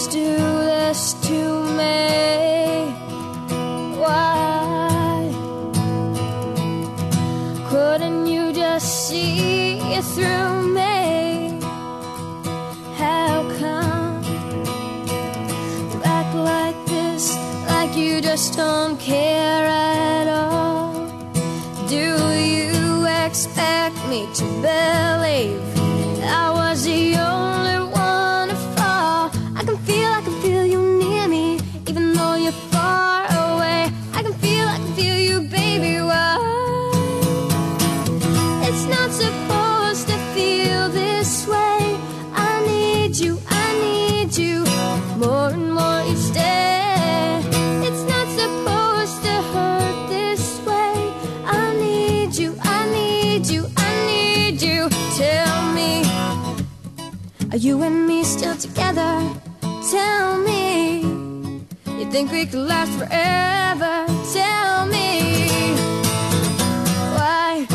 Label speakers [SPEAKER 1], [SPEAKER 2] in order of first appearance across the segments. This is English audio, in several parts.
[SPEAKER 1] always do this to me? Why couldn't you just see it through me? How come you act like this, like you just don't care at all? Do you expect me to believe I was the only one to fall? I can feel you near me, even though you're far away. I can feel you, baby. Why? It's not supposed to feel this way. I need you more and more each day. It's not supposed to hurt this way. I need you. Tell me, are you and me still together? Tell me, you think we could last forever? Tell me, why?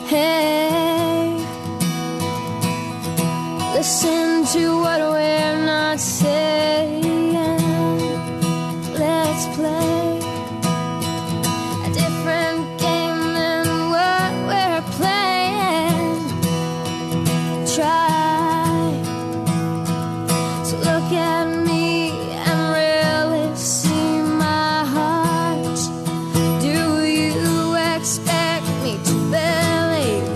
[SPEAKER 1] Hey, listen to what we're not saying. Let's play a different game than what we're playing. Try to look at me and really see my heart. Do you expect me to believe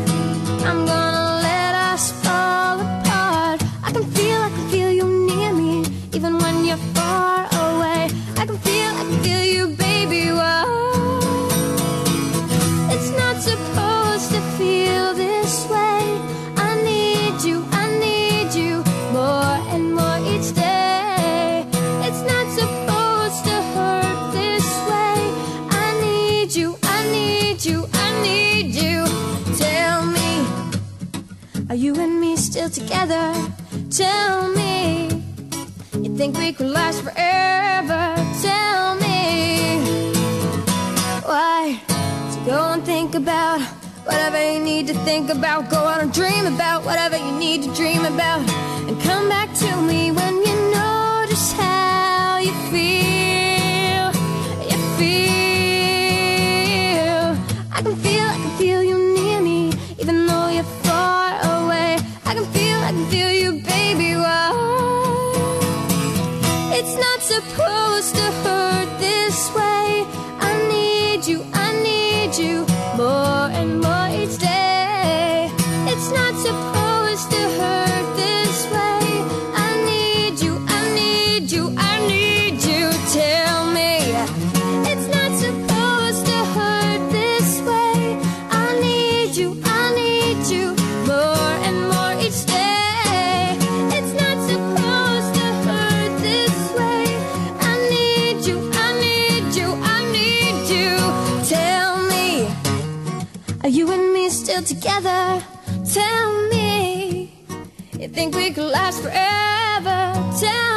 [SPEAKER 1] I'm gonna let us fall apart? I can feel you near me, even when you're far away. I can feel you, baby. Why? It's not supposed to feel this way. I need you more and more each day. It's not supposed to hurt this way. I need you. Tell me, are you and me still together? Tell me, you think we could last forever? Tell me, why? So go and think about whatever you need to think about. Go out and dream about whatever you need to dream about, and come back to me when you know just how you feel. I can feel you near me, even though you're far away. I can feel you, baby. Why? It's not supposed to hurt this way. I need you more and more each day. It's not supposed to hurt this way. I need you. Tell me, it's not supposed to hurt this way. I need you more and more each day. It's not supposed to hurt this way. I need you. Tell me, are you and me still together? Tell me, you think we could last forever? Tell